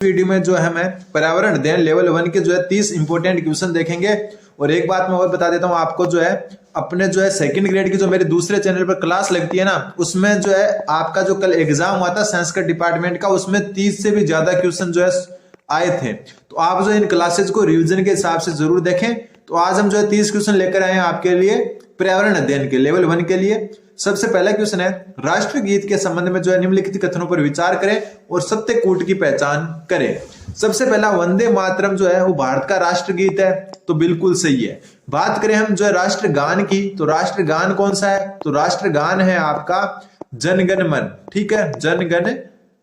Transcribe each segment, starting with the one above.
Video में जो है मैं पर्यावरण अध्ययन लेवल 1 के जो है 30 इंपोर्टेंट क्वेश्चन देखेंगे। और एक बात मैं और बता देता हूं आपको, जो है अपने जो है सेकंड ग्रेड की जो मेरे दूसरे चैनल पर क्लास लगती है ना, उसमें जो है आपका जो कल एग्जाम हुआ था संस्कृत डिपार्टमेंट का, उसमें 30 से भी ज्यादा क्वेश्चन जो है आए थे। तो आप जो इन क्लासेज को रिविजन के हिसाब से जरूर देखें। तो आज हम जो है 30 क्वेश्चन लेकर आए हैं आपके लिए पर्यावरण अध्ययन के लेवल 1 के लिए। सबसे पहला क्वेश्चन है, राष्ट्रगीत के संबंध में जो है निम्नलिखित कथनों पर विचार करें और सत्य कूट की पहचान करें। सबसे पहला, वंदे मातरम जो है वो भारत का राष्ट्रगीत है, तो बिल्कुल सही है। बात करें हम जो है राष्ट्रगान की, तो राष्ट्रगान कौन सा है? तो राष्ट्रगान है आपका जनगण मन, ठीक है, जनगण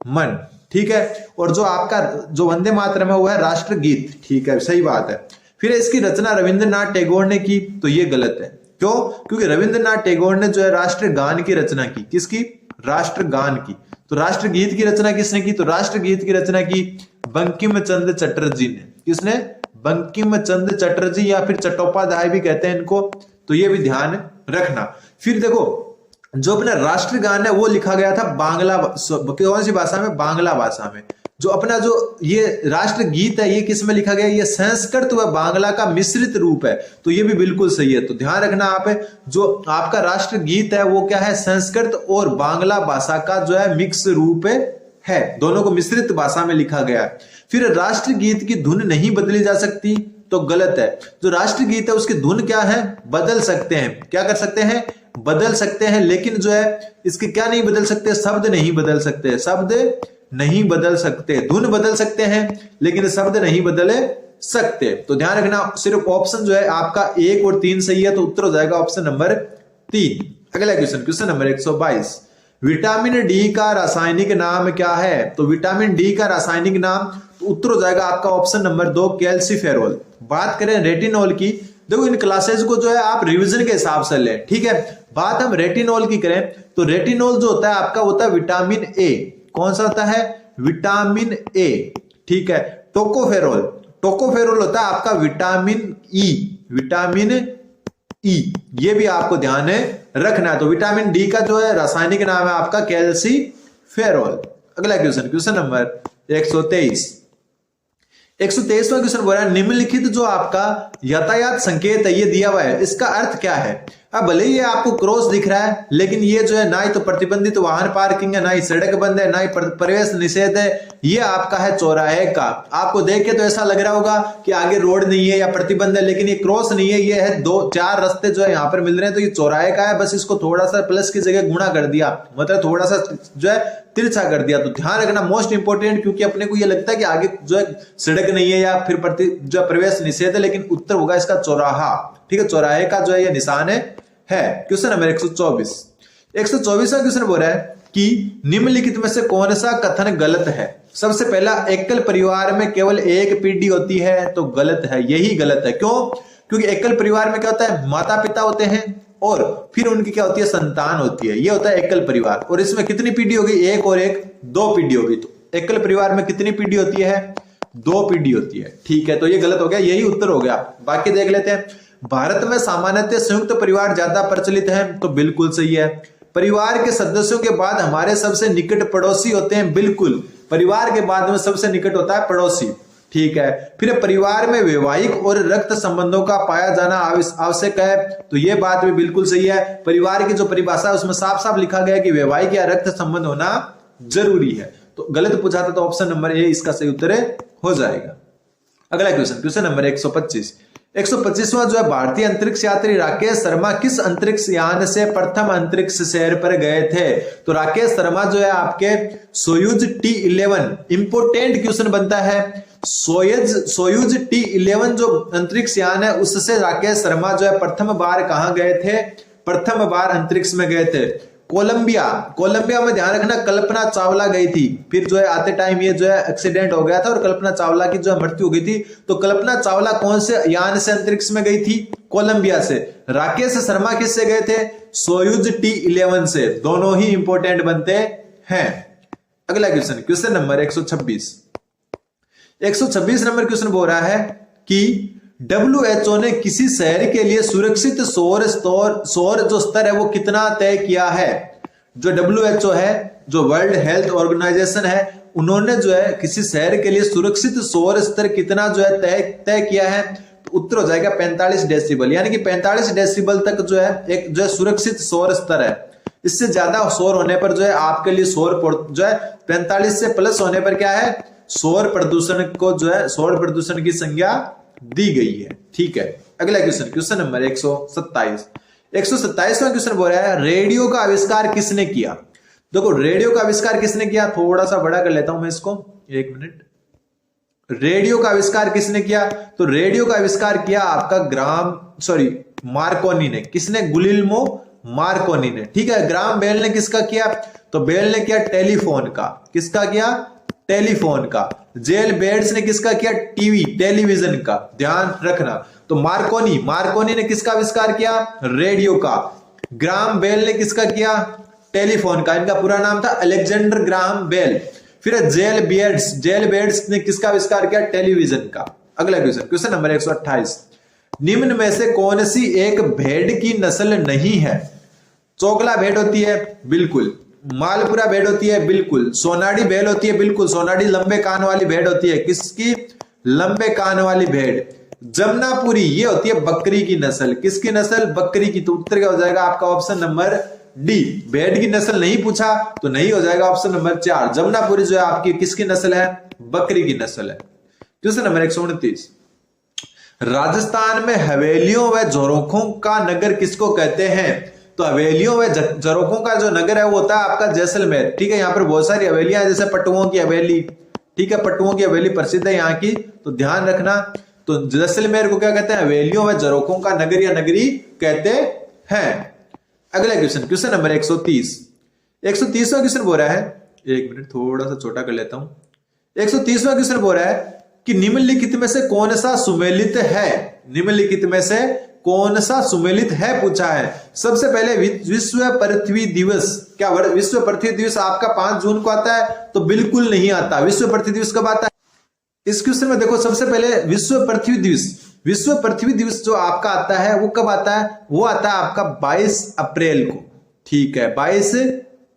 मन, ठीक है। और जो आपका जो वंदे मातरम है वो है राष्ट्रगीत, ठीक है, सही बात है। फिर इसकी रचना रविंद्रनाथ टैगोर ने की, तो ये गलत है। क्यों? क्योंकि रविंद्रनाथ टैगोर ने जो है राष्ट्रगान की रचना की। किसकी? राष्ट्रगान की। तो राष्ट्रगीत की रचना किसने की? तो राष्ट्रगीत की रचना की बंकिम चंद्र चटर्जी ने। किसने? बंकिम चंद्र चटर्जी, या फिर चट्टोपाध्याय भी कहते हैं इनको, तो ये भी ध्यान रखना। फिर देखो, जो अपना राष्ट्रगान है वो लिखा गया था बांग्ला, कौन सी भाषा में? बांग्ला भाषा में। जो अपना जो ये राष्ट्रगीत है ये किस में लिखा गया? ये संस्कृत व बांग्ला का मिश्रित रूप है, तो ये भी बिल्कुल सही है। तो ध्यान रखना आप, जो आपका राष्ट्रगीत है वो क्या है? संस्कृत और बांग्ला भाषा का जो है मिक्स रूप है, दोनों को मिश्रित भाषा में लिखा गया है। फिर राष्ट्रगीत की धुन नहीं बदली जा सकती, तो गलत है। जो राष्ट्रगीत है उसकी धुन क्या है? बदल सकते हैं। क्या कर सकते हैं? बदल सकते हैं, लेकिन जो है इसके क्या नहीं बदल सकते? शब्द नहीं बदल सकते, शब्द नहीं बदल सकते। धुन बदल सकते हैं लेकिन शब्द नहीं बदल सकते। तो ध्यान रखना, सिर्फ ऑप्शन जो है आपका 1 और 3 सही है, तो उत्तर हो जाएगा ऑप्शन नंबर 3। अगला question, question number 122, vitamin D का रासायनिक नाम क्या है? तो विटामिन डी का रासायनिक नाम, तो उत्तर हो जाएगा आपका ऑप्शन नंबर 2 कैल्सीफेरोल। बात करें रेटिनॉल की, देखो इन क्लासेस को जो है आप रिवीजन के हिसाब से लें, ठीक है। बात हम रेटिनॉल की करें तो रेटिनॉल जो होता है आपका होता है विटामिन ए। कौन सा होता है? विटामिन ए, ठीक है। टोकोफेरोल, टोकोफेरोल होता है आपका विटामिन ई, विटामिन ई, ये भी आपको ध्यान रखना है। तो विटामिन डी का जो है रासायनिक नाम है आपका कैल्सीफेरोल। अगला क्वेश्चन, क्वेश्चन नंबर 123। 123वां क्वेश्चन बोल रहा है, निम्नलिखित जो आपका यातायात संकेत है ये दिया हुआ है, इसका अर्थ क्या है? अब भले ही आपको क्रॉस दिख रहा है, लेकिन ये जो है ना ही तो प्रतिबंधित वाहन पार्किंग है, ना ही सड़क बंद है, ना ही प्रवेश निषेध है, ये आपका है चौराहे का। आपको देख के तो ऐसा लग रहा होगा कि आगे रोड नहीं है या प्रतिबंध है, लेकिन ये क्रॉस नहीं है, ये है 2-4 रास्ते जो है यहाँ पर मिल रहे हैं, तो ये चौराहे का है। बस इसको थोड़ा सा प्लस की जगह गुणा कर दिया, मतलब थोड़ा सा जो है तिरछा कर दिया। तो ध्यान रखना, मोस्ट इंपोर्टेंट, क्योंकि अपने को ये लगता है कि आगे जो है सड़क नहीं है या फिर जो प्रवेश निषेध है, लेकिन उत्तर होगा इसका चौराहा, ठीक है। चौराहे का जो है ये निशान है। Question number 124। 124वां क्वेश्चन बोल रहा है कि निम्नलिखित में से कौन सा कथन गलत है? सबसे पहला, एकल परिवार में केवल एक पीढ़ी होती है, तो गलत है, यही गलत है। क्यों? क्योंकि एकल परिवार में क्या होता है? माता पिता होते हैं और फिर उनकी क्या होती है? संतान होती है, ये होता है एकल परिवार। और इसमें कितनी पीढ़ी होगी? 1 और 1 2 पीढ़ी होगी। तो एकल परिवार में कितनी पीढ़ी होती है? 2 पीढ़ी होती है, ठीक है। तो ये गलत हो गया, यही उत्तर हो गया। बाकी देख लेते हैं। भारत में सामान्यतः संयुक्त परिवार ज्यादा प्रचलित है, तो बिल्कुल सही है। परिवार के सदस्यों के बाद हमारे सबसे निकट पड़ोसी होते हैं, बिल्कुल। परिवार के बाद में सबसे निकट होता है पड़ोसी, ठीक है। फिर परिवार में वैवाहिक और रक्त संबंधों का पाया जाना आवश्यक है, तो यह बात भी बिल्कुल सही है। परिवार की जो परिभाषा है उसमें साफ साफ लिखा गया है कि वैवाहिक या रक्त संबंध होना जरूरी है। तो गलत पूछा था, तो ऑप्शन नंबर ए इसका सही उत्तर हो जाएगा। अगला क्वेश्चन, क्वेश्चन नंबर 125। 125वां जो है, भारतीय अंतरिक्ष यात्री राकेश शर्मा किस अंतरिक्ष यान से प्रथम अंतरिक्ष शहर पर गए थे? तो राकेश शर्मा जो है आपके सोयूज T11, इंपोर्टेंट क्वेश्चन बनता है। सोयूज T11 जो अंतरिक्ष यान है उससे राकेश शर्मा जो है प्रथम बार कहां गए थे? प्रथम बार अंतरिक्ष में गए थे कोलंबिया। कोलंबिया में ध्यान रखना कल्पना चावला गई थी, फिर जो है आते टाइम ये जो है एक्सीडेंट हो गया था और कल्पना चावला की जो है मृत्यु हो गई थी। तो कल्पना चावला कौन से यान से अंतरिक्ष में गई थी? कोलंबिया से। राकेश शर्मा किससे गए थे? सोयूज T11 से। दोनों ही इंपोर्टेंट बनते हैं। अगला question, question number 126। 126 number question बोल रहा है कि WHO ने किसी शहर के लिए सुरक्षित सौर जो स्तर है वो कितना तय किया है? जो WHO है, जो वर्ल्ड हेल्थ ऑर्गेनाइजेशन है, उन्होंने जो है किसी शहर के लिए सुरक्षित शोर स्तर कितना जो है तय किया है, तो उत्तर हो जाएगा 45 डेसिबल। यानी कि 45 डेसिबल तक जो है एक जो है सुरक्षित शोर स्तर है। इससे ज्यादा शोर होने पर जो है आपके लिए शोर जो है 45 से प्लस होने पर क्या है, शोर प्रदूषण को जो है शोर प्रदूषण की संज्ञा दी गई है। ठीक है, अगला क्वेश्चन, क्वेश्चन नंबर 127। 127वां क्वेश्चन बोल रहा है रेडियो का आविष्कार किसने किया। देखो रेडियो का आविष्कार किसने किया, थोड़ा सा बड़ा कर लेता हूं मैं इसको, एक मिनट। रेडियो का आविष्कार किसने किया, तो रेडियो का आविष्कार किया आपका मार्कोनी ने। किसने, गुलिल्मो मार्कोनी ने। ठीक है, ग्राम बेल ने किसका किया, तो बेल ने किया टेलीफोन का। किसका किया, टेलीफोन का। जेल बेड्स ने किसका किया, टीवी टेलीविजन का। ध्यान रखना, तो मार्कोनी ने किसका आविष्कार किया, रेडियो का। ग्राम बेल ने किसका किया, टेलीफोन का। इनका पूरा नाम था अलेक्जेंडर ग्राहम बेल। फिर जेल बेड्स ने किसका आविष्कार किया, टेलीविजन का। अगला क्वेश्चन, क्वेश्चन नंबर 128। निम्न में से कौन सी एक भेड़ की नस्ल नहीं है। चोकला भेड़ होती है, बिल्कुल। मालपुरा भेड़ होती है, बिल्कुल। सोनाड़ी भेड़ होती है, बिल्कुल। सोनाड़ी लंबे कान वाली भेड़ होती है। किसकी, लंबे कान वाली भेड़। जमनापुरी ये होती है बकरी की नस्ल। किसकी नस्ल, बकरी की। तो उत्तर क्या हो जाएगा आपका ऑप्शन नंबर डी। भेड़ की नस्ल नहीं पूछा तो नहीं हो जाएगा ऑप्शन नंबर 4। जमनापुरी जो है आपकी किसकी नस्ल है, बकरी की नस्ल है। Question number 129। राजस्थान में हवेलियों व झरोखों का नगर किसको कहते हैं। तो हवेलियों व झरोखों का जो नगर है वो होता है आपका जैसलमेर। ठीक है, यहाँ पर बहुत सारी हवेलियां हैं, जैसे पटुओं की हवेली। ठीक है, पटुओं की हवेली प्रसिद्ध है यहाँ की, तो ध्यान रखना। तो जैसलमेर को क्या कहते हैं, हवेलियों व झरोखों का नगर या नगरी कहते हैं। अगला क्वेश्चन, क्वेश्चन नंबर 130। 130वां क्वेश्चन बोल रहा है, एक मिनट थोड़ा सा छोटा कर लेता हूं। 130वां क्वेश्चन बोल रहा है कि निम्नलिखित में से कौन सा सुमेलित है। निम्नलिखित में से कौन सा सुमेलित है पूछा है। सबसे पहले विश्व पृथ्वी दिवस। क्या विश्व पृथ्वी दिवस आपका 5 जून को आता है, तो बिल्कुल नहीं आता। विश्व पृथ्वी दिवस कब आता है, इस क्वेश्चन में देखो सबसे पहले विश्व पृथ्वी दिवस। विश्व पृथ्वी दिवस जो आपका आता है वो कब आता है, वो आता है आपका 22 अप्रैल को। ठीक है, 22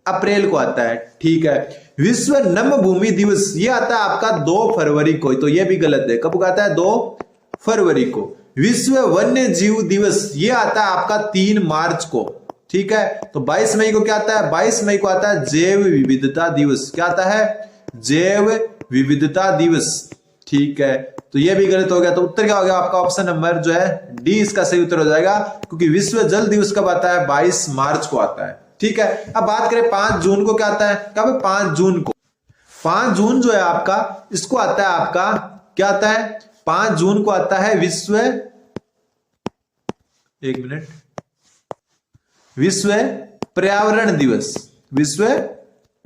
अप्रैल को आता है। ठीक है, विश्व नम भूमि दिवस ये आता है आपका 2 फरवरी को। तो ये भी गलत है, कब आता है, 2 फरवरी को। विश्व वन्य जीव दिवस ये आता है आपका 3 मार्च को। ठीक है, तो 22 मई को क्या आता है, 22 मई को आता है जैव विविधता दिवस। क्या आता है, जैव विविधता दिवस। ठीक है, तो ये भी गलत हो गया। तो उत्तर क्या हो गया आपका ऑप्शन नंबर जो है डी इसका सही उत्तर हो जाएगा, क्योंकि विश्व जल दिवस कब आता है, 22 मार्च को आता है। ठीक है, अब बात करें 5 जून को क्या आता है, कब, 5 जून को। 5 जून जो है आपका, इसको आता है आपका क्या आता है, 5 जून को आता है विश्व, एक मिनट, विश्व पर्यावरण दिवस। विश्व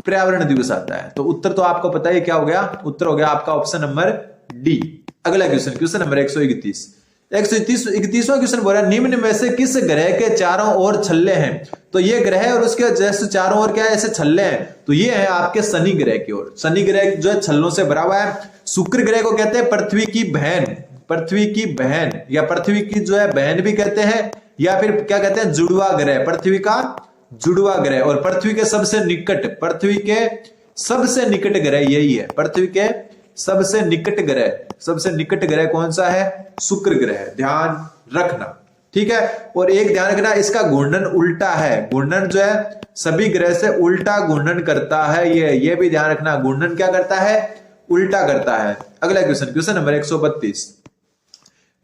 पर्यावरण दिवस आता है। तो उत्तर तो आपको पता है क्या हो गया, उत्तर हो गया आपका ऑप्शन नंबर डी। अगला क्वेश्चन, क्वेश्चन नंबर 131। 131वां क्वेश्चन बोल रहा है निम्न में से किस ग्रह के चारों ओर छल्ले हैं। तो ये ग्रह और उसके जैसे चारों ओर क्या है, ऐसे छल्ले हैं, तो ये है आपके शनि ग्रह की ओर। शनि ग्रह जो है छल्लों से भरा हुआ है। शुक्र ग्रह को कहते हैं पृथ्वी की बहन, पृथ्वी की बहन, या पृथ्वी की जो है बहन भी कहते हैं, या फिर क्या कहते हैं, जुड़वा ग्रह, पृथ्वी का जुड़वा ग्रह। और पृथ्वी के सबसे निकट, पृथ्वी के सबसे निकट ग्रह यही है। पृथ्वी के सबसे निकट ग्रह, सबसे निकट ग्रह कौन सा है, शुक्र ग्रह। ध्यान रखना, ठीक है। और एक ध्यान रखना, इसका घूर्णन उल्टा है। घूर्णन जो है सभी ग्रह से उल्टा घूर्णन करता है। ये भी ध्यान रखना, घूर्णन क्या करता है, उल्टा करता है। अगला क्वेश्चन, क्वेश्चन नंबर 132।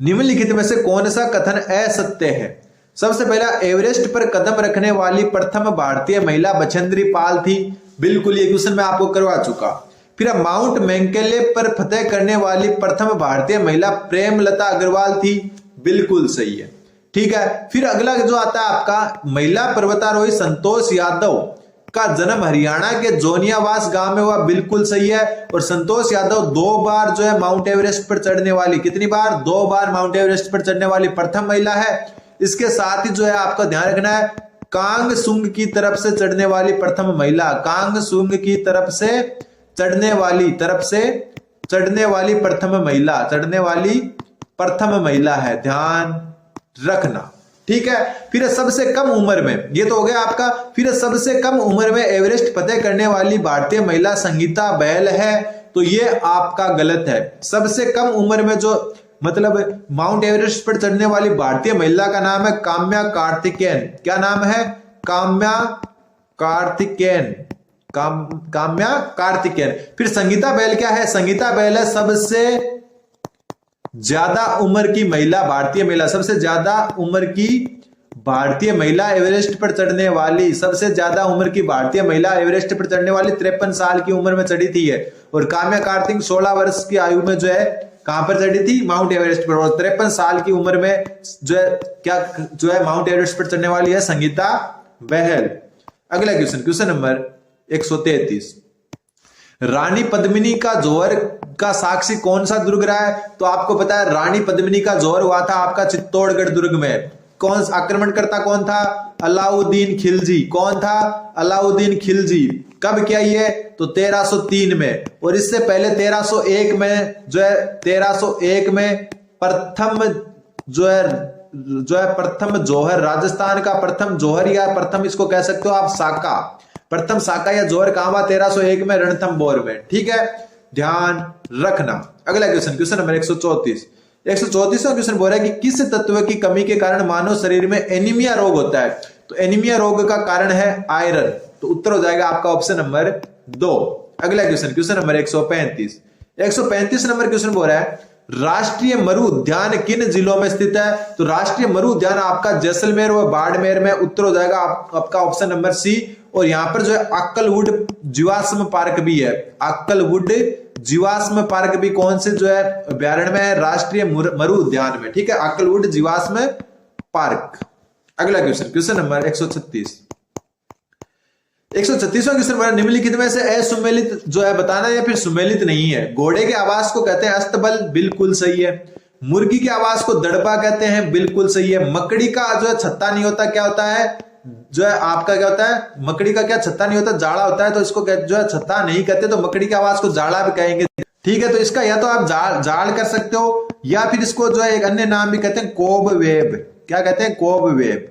निम्नलिखित में से कौन सा कथन असत्य है। सबसे पहला, एवरेस्ट पर कदम रखने वाली प्रथम भारतीय महिला बछेंद्री पाल थी। बिल्कुल, ये क्वेश्चन मैं आपको करवा चुका। फिर माउंट मैककिनले पर फतेह करने वाली प्रथम भारतीय महिला प्रेमलता अग्रवाल थी। बिल्कुल सही है, ठीक है। फिर अगला जो आता है आपका, महिला पर्वतारोही संतोष यादव का जन्म हरियाणा के जोनियावास गांव में हुआ। बिल्कुल सही है। और संतोष यादव 2 बार जो है माउंट एवरेस्ट पर चढ़ने वाली, कितनी बार, 2 बार माउंट एवरेस्ट पर चढ़ने वाली प्रथम महिला है। इसके साथ ही जो है आपका ध्यान रखना है, कांग सुंग की तरफ से चढ़ने वाली प्रथम महिला, कांग सुंग की तरफ से चढ़ने वाली प्रथम महिला, चढ़ने वाली प्रथम महिला है। ध्यान रखना, ठीक है। फिर सबसे कम उम्र में, ये तो हो गया आपका। फिर सबसे कम उम्र में एवरेस्ट फतेह करने वाली भारतीय महिला संगीता बहल है, तो ये आपका गलत है। सबसे कम उम्र में जो मतलब माउंट एवरेस्ट पर चढ़ने वाली भारतीय महिला का नाम है काम्या कार्तिकेयन। क्या नाम है? काम्या कार्तिकेयन, काम्या कार्तिकेयन। फिर संगीता बहल क्या है? संगीता बहल है सबसे ज्यादा उम्र की महिला, भारतीय महिला, सबसे ज्यादा उम्र की भारतीय महिला एवरेस्ट पर चढ़ने वाली, सबसे ज्यादा उम्र की भारतीय महिला एवरेस्ट पर चढ़ने वाली 53 साल की उम्र में चढ़ी थी है। और काम्या कार्तिक 16 वर्ष की आयु में जो है कहां पर चढ़ी थी? माउंट एवरेस्ट पर। और 53 साल की उम्र में जो है क्या जो है माउंट एवरेस्ट पर चढ़ने वाली है? संगीता बहल। अगला क्वेश्चन, क्वेश्चन नंबर 133। रानी पद्मिनी का जौहर का साक्षी कौन सा दुर्ग रहा है? तो आपको पता है रानी पद्मिनी का जौहर हुआ था आपका चित्तौड़गढ़ दुर्ग में। कौन आक्रमणकर्ता कौन था? अलाउद्दीन खिलजी। कौन था? अलाउद्दीन खिलजी। कब किया ये? तो 1303 में। और इससे पहले 1301 में जो है 1301 में प्रथम जो है प्रथम जौहर, राजस्थान का प्रथम जौहर या प्रथम इसको कह सकते हो आप साका, प्रथम साका या जौहर कहां हुआ? 1301 में रणथंभौर में। ठीक है, ध्यान रखना। अगला क्वेश्चन, क्वेश्चन नंबर 134। 134वां क्वेश्चन बोल रहा है कि किस तत्व की कमी के कारण मानव शरीर में एनीमिया रोग होता है? तो एनीमिया रोग का कारण है आयरन। तो उत्तर हो जाएगा आपका ऑप्शन नंबर 2। अगला question, question number 135। 135 number question बोल रहा है राष्ट्रीय मरु उद्यान किन जिलों में स्थित है? तो राष्ट्रीय मरु उद्यान आपका जैसलमेर व बाड़मेर में। उत्तर हो जाएगा आपका ऑप्शन नंबर सी। और यहां पर जो है अक्कलवुड जीवाश्म पार्क भी है। अक्कलवुड जीवाश्म पार्क भी कौन से जो है अभ्यारण्य में है? राष्ट्रीय मरु उद्यान में। ठीक है, अक्कलवुड जीवाश्म पार्क। अगला क्वेश्चन, क्वेश्चन नंबर 136। 136वां क्वेश्चन बड़ा निम्नलिखित में से असुमेलित जो है बताना या फिर सुमेलित नहीं है। घोड़े के आवाज को कहते हैं अस्तबल, बिल्कुल सही है। मुर्गी के आवाज को दड़बा कहते हैं, बिल्कुल सही है। मकड़ी का जो है छत्ता नहीं होता, क्या होता है? जो है आपका क्या होता है? मकड़ी का क्या छत्ता नहीं होता, जाड़ा होता है। तो इसको जो है छत्ता नहीं कहते, तो मकड़ी की आवाज को जाड़ा भी कहेंगे। ठीक है, तो इसका या तो आप जाड़ कर सकते हो या फिर इसको जो है एक अन्य नाम भी कहते हैं कोब वेब। क्या कहते हैं? कोब वेब।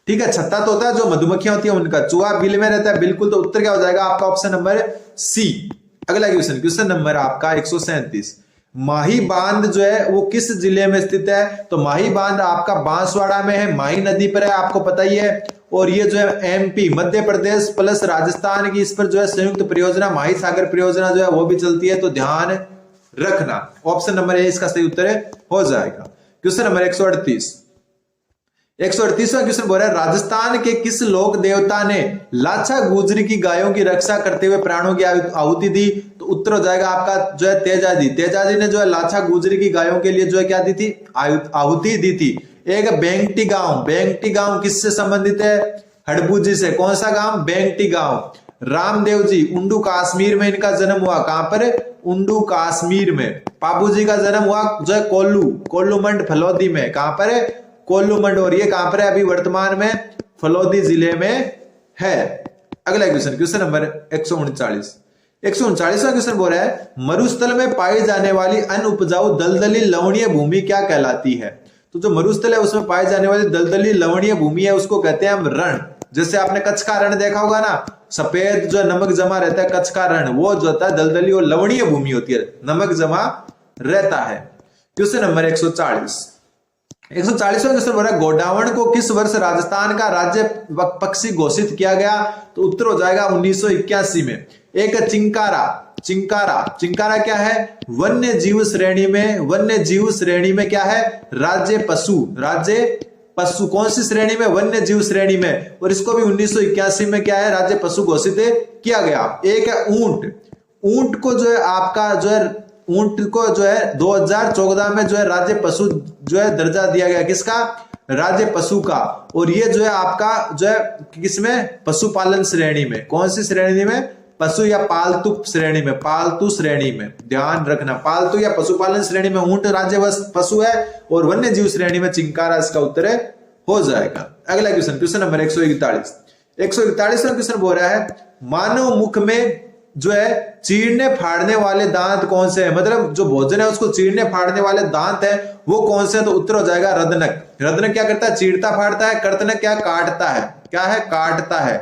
ठीक है, छत्ता तो होता है जो मधुमक्खियां होती है उनका, चूहा बिल में रहता है, बिल्कुल। तो उत्तर क्या हो जाएगा आपका ऑप्शन नंबर सी। अगला क्वेश्चन, क्वेश्चन नंबर आपका 137। माही बांध जो है वो किस जिले में स्थित है? तो माही बांध आपका बांसवाड़ा में है, माही नदी पर है, आपको पता ही है। और ये जो है एमपी मध्य प्रदेश प्लस राजस्थान की इस पर जो है संयुक्त परियोजना माही सागर परियोजना जो है वो भी चलती है। तो ध्यान रखना, ऑप्शन नंबर ए इसका सही उत्तर हो जाएगा। Question number 138। 138वां क्वेश्चन बोल रहा है राजस्थान के किस लोक देवता ने लाछा गुजरी की गायों की रक्षा करते हुए प्राणों की आहुति दी? तो उत्तर हो जाएगा आपका जो है तेजाजी। तेजाजी ने जो है लाछा गुजरी की गायों के लिए जो है क्या दी थी? आहुति दी थी। एक बेंगटी गांव, बेंगटी गांव किससे संबंधित है? हड़बूजी से। कौन सा गांव? बेंगटी गांव। रामदेव जी उंडू कश्मीर में इनका जन्म हुआ, कहां पर? उंडू कश्मीर में। बाबू जी का जन्म हुआ जो है कोल्लूमंड फलोदी में, कहां पर है? कोल्लूमंड। और ये कहां पर है? अभी वर्तमान में फलोदी जिले में है। अगला क्वेश्चन, क्वेश्चन नंबर 139। 139वां क्वेश्चन बोल रहा है मरुस्थल में पाई जाने वाली अनउपजाऊ दलदली लवणीय भूमि क्या कहलाती है? तो जो मरुस्थल है उसमें पाई जाने वाली दलदली लवणीय भूमि है उसको कहते हैं हम रण। जैसे आपने कच्छ का रण देखा होगा ना, सफेद जो नमक जमा रहता है कच्छ का रण, वो जो होता है दलदली और लवणीय भूमि होती है, नमक जमा रहता है। Question number 140। 140वां क्वेश्चन बोल रहा है गोडावण को किस वर्ष राजस्थान का राज्य पक्षी घोषित किया गया? तो उत्तर हो जाएगा 1981 में। एक चिंकारा क्या है? वन्य जीव श्रेणी में, वन्य जीव श्रेणी में क्या है? राज्य पशु कौन सी श्रेणी में? वन्य जीव श्रेणी में। और इसको भी 1981 में क्या है? राज्य पशु घोषित किया गया। एक है ऊंट को जो है आपका जो है ऊंट को जो है 2014 में जो है राज्य पशु जो है दर्जा दिया गया। किसका? राज्य पशु का। और ये जो है आपका जो है किसमें? पशुपालन श्रेणी में। कौन सी श्रेणी में? पशु या पालतू श्रेणी में, पालतू श्रेणी में। ध्यान रखना, पालतू या पशुपालन श्रेणी में ऊंट राज्य पशु है और वन्य जीव श्रेणी में चिंकारा इसका उत्तर हो जाएगा। अगला क्वेश्चन, क्वेश्चन नंबर 141। 141वां क्वेश्चन बोल रहा है मानव मुख में जो है चीरने फाड़ने वाले दांत कौन से हैं, मतलब जो भोजन है उसको चीरने फाड़ने वाले दांत है वो कौन से हैं, तो उत्तर हो जाएगा रदनक। रदनक क्या करता है, चीरता फाड़ता है। कर्तनक क्या, काटता है, क्या है, काटता है।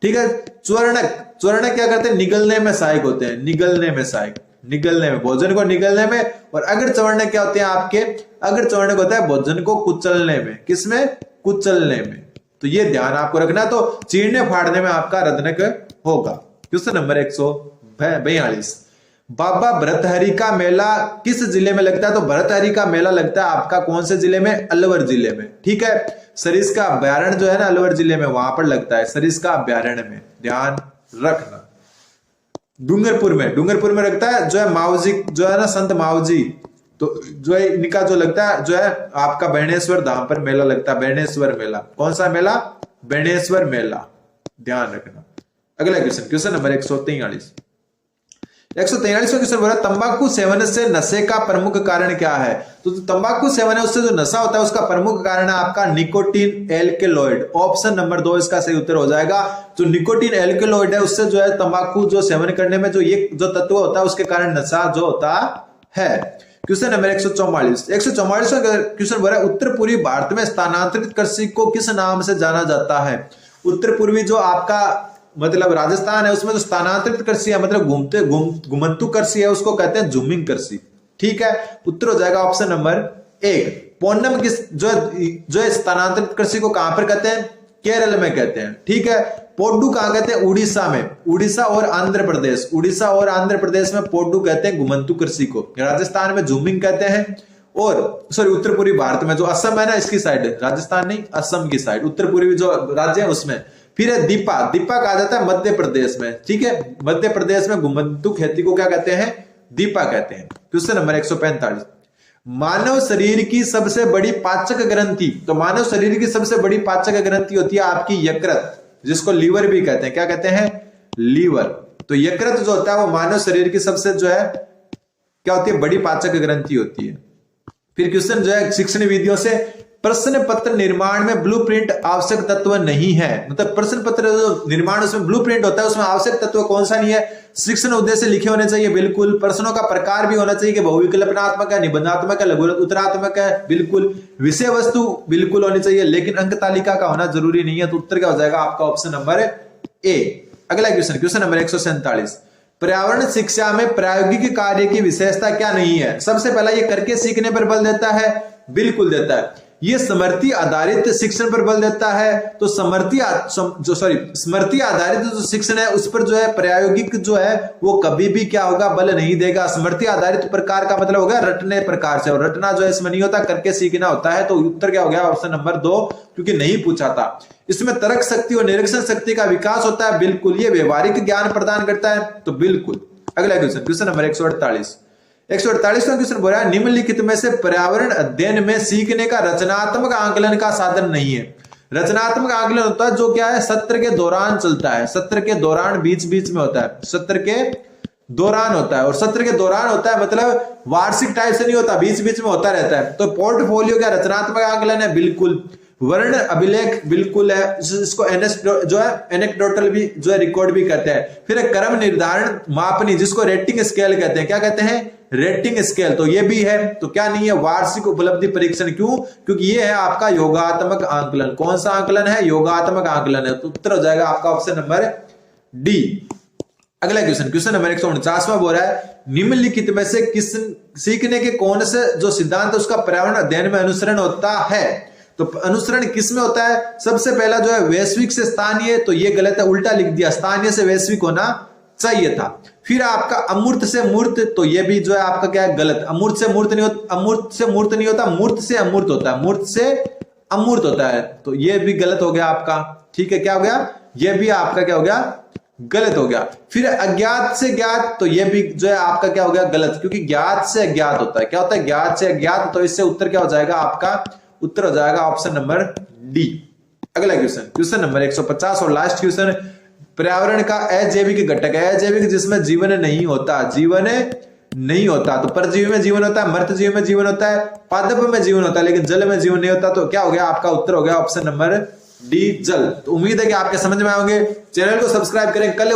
ठीक है। च्वर्णक, च्वर्णक क्या करते हैं, निगलने में सहायक होते हैं, निगलने में सहायक, निगलने में, भोजन को निगलने में। और अगर च्वर्णक क्या होते हैं आपके, अगर च्वर्णक होता है भोजन को कुचलने में, किसमें, कुचलने में। तो ये ध्यान आपको रखना, तो चीरने फाड़ने में आपका रदनक होगा। क्वेश्चन नंबर 142, बाबा भर्तहरि का मेला किस जिले में लगता है, तो भर्तहरि का मेला लगता है आपका कौन से जिले में, अलवर जिले में। ठीक है। सरिस्का अभ्यारण्य जो है ना अलवर जिले में, वहां पर लगता है, सरिस्का अभ्यारण्य में, ध्यान रखना। डूंगरपुर में, डूंगरपुर में लगता है जो है मावजी, जो है ना संत मावजी, तो जो है इनका जो लगता है जो है आपका बेणेश्वर धाम पर मेला लगता है, बेणेश्वर मेला। कौन सा मेला, बेणेश्वर मेला, ध्यान रखना। अगला क्वेश्चन, क्वेश्चन नंबर 143, 143वां क्वेश्चन बोला तंबाकू सेवन से नशे का प्रमुख कारण क्या है, तो तंबाकू सेवन है उससे जो नशा होता है उसका प्रमुख कारण है आपका निकोटीन एल्केलॉइड। ऑप्शन नंबर 2 इसका सही उत्तर हो जाएगा। जो निकोटीन एल्केलॉइड है उससे जो है तंबाकू जो सेवन करने में जो ये जो तत्व होता है उसके कारण नशा जो होता है। क्वेश्चन नंबर 144, 144वां क्वेश्चन बोला उत्तर पूर्वी भारत में स्थानांतरित कृषि को किस नाम से जाना जाता है। उत्तर पूर्वी जो आपका मतलब राजस्थान है उसमें जो स्थानांतरित कृषि है, मतलब घुमंतु कृषि है, उसको कहते हैं झूमिंग कृषि। ठीक है। उत्तर हो जाएगा ऑप्शन नंबर 1। पोन्नम किस जो स्थानांतरित कृषि को कहां पर कहते हैं, केरल में कहते हैं। ठीक है। पोड्डू कहां कहते हैं, उड़ीसा में, उड़ीसा और आंध्र प्रदेश, उड़ीसा और आंध्र प्रदेश में पोड्डू कहते हैं घुमंतु कृषि को। राजस्थान में झूमिंग कहते हैं, और सॉरी उत्तर पूर्वी भारत में जो असम है ना इसकी साइड, राजस्थान नहीं असम की साइड, उत्तर पूर्वी जो राज्य है उसमें। फिर है दीपा, दीपा कहा जाता है मध्य प्रदेश में। ठीक है। मध्य प्रदेश में घुमंतु खेती को क्या कहते हैं, दीपा कहते हैं। क्वेश्चन नंबर 145, मानव शरीर की सबसे बड़ी पाचक ग्रंथि, तो मानव शरीर की सबसे बड़ी पाचक ग्रंथि होती है आपकी यकृत, जिसको लीवर भी कहते हैं। क्या कहते हैं, लीवर। तो यकृत जो होता है वो मानव शरीर की सबसे जो है क्या होती है, बड़ी पाचक ग्रंथि होती है। फिर क्वेश्चन जो है शिक्षण विधियों से प्रश्न पत्र निर्माण में ब्लूप्रिंट आवश्यक तत्व नहीं है, मतलब प्रश्न पत्र जो निर्माण उसमें ब्लूप्रिंट होता है उसमें आवश्यक तत्व कौन सा नहीं है, शिक्षण उद्देश्य लिखे होने चाहिए बिल्कुल। प्रश्नों का प्रकार भी होना चाहिए कि बहुविकल्पनात्मक है, निबंधात्मक है, लघु उत्तरात्मक है, बिल्कुल। विषय वस्तु बिल्कुल होनी चाहिए, लेकिन अंक तालिका का होना जरूरी नहीं है। तो उत्तर क्या हो जाएगा आपका ऑप्शन नंबर ए। अगला क्वेश्चन, क्वेश्चन नंबर 147, पर्यावरण शिक्षा में प्रायोगिक कार्य की विशेषता क्या नहीं है। सबसे पहला ये करके सीखने पर बल देता है, बिल्कुल देता है। ये स्मृति आधारित शिक्षण पर बल देता है, तो स्मृति आधारित जो शिक्षण है उस पर जो है प्रायोगिक जो है वो कभी भी क्या होगा, बल नहीं देगा। स्मृति आधारित प्रकार का मतलब होगा रटने प्रकार से, और रटना जो है इसमें नहीं होता, करके सीखना होता है। तो उत्तर क्या हो गया ऑप्शन नंबर 2, क्योंकि नहीं पूछा था। इसमें तर्क शक्ति और निरीक्षण शक्ति का विकास होता है, बिल्कुल। ये व्यवहारिक ज्ञान प्रदान करता है, तो बिल्कुल। अगला क्वेश्चन, क्वेश्चन नंबर 148, 148वां क्वेश्चन बोल रहा है निम्नलिखित में से पर्यावरण अध्ययन में सीखने का रचनात्मक आकलन का साधन नहीं है। रचनात्मक आकलन होता है जो क्या है, सत्र के दौरान चलता है, सत्र के दौरान बीच बीच में होता है, सत्र के दौरान होता है। और सत्र के दौरान होता है मतलब वार्षिक टाइप से नहीं होता, बीच बीच में होता रहता है। तो पोर्टफोलियो क्या रचनात्मक आकलन है, बिल्कुल। वर्ण अभिलेख बिल्कुल है, इसको जो है एनेक्डोटल भी जो है रिकॉर्ड भी कहते हैं। फिर क्रम निर्धारण मापनी, जिसको रेटिंग स्केल कहते हैं। क्या कहते हैं, रेटिंग स्केल, तो ये भी है। तो क्या नहीं है, वार्षिक उपलब्धि परीक्षण। क्यों, क्योंकि ये है आपका योगात्मक आकलन। कौन सा आकलन है, योगात्मक आकलन है। तो उत्तर हो जाएगा आपका ऑप्शन नंबर डी। अगला क्वेश्चन, क्वेश्चन नंबर 149वां बोल रहा है निम्नलिखित में से किस सीखने के कौन से जो सिद्धांत उसका पर्यावरण अध्ययन में अनुसरण होता है। तो अनुसरण किस में होता है, सबसे पहला जो है वैश्विक से स्थानीय, तो ये गलत है, उल्टा लिख दिया, स्थानीय से वैश्विक होना चाहिए था। फिर आपका अमूर्त से मूर्त, तो ये भी जो है आपका क्या है, गलत। अमूर्त से मूर्त नहीं होता, अमूर्त से मूर्त नहीं होता, मूर्त से अमूर्त होता है, मूर्त से अमूर्त होता है। तो ये भी गलत हो गया आपका। ठीक है, क्या हो गया, ये भी आपका क्या हो गया, गलत हो गया। फिर अज्ञात से ज्ञात, तो ये भी जो है आपका क्या हो गया, गलत, क्योंकि ज्ञात से अज्ञात होता है। क्या होता है, ज्ञात से अज्ञात। तो इससे उत्तर क्या हो जाएगा आपका, उत्तर हो जाएगा ऑप्शन नंबर डी। अगला क्वेश्चन, क्वेश्चन नंबर 150 और लास्ट क्वेश्चन, पर्यावरण का अजैविक घटक है। अजैविक जिसमें जीवन नहीं होता, जीवन नहीं होता। तो परजीवी में जीवन होता है, मृत जीव में जीवन होता है, पादप में जीवन होता है, लेकिन जल में जीवन नहीं होता। तो क्या हो गया आपका उत्तर हो गया ऑप्शन नंबर डी, जल। तो उम्मीद है कि आपके समझ में आओगे। चैनल को सब्सक्राइब करें। कल वाले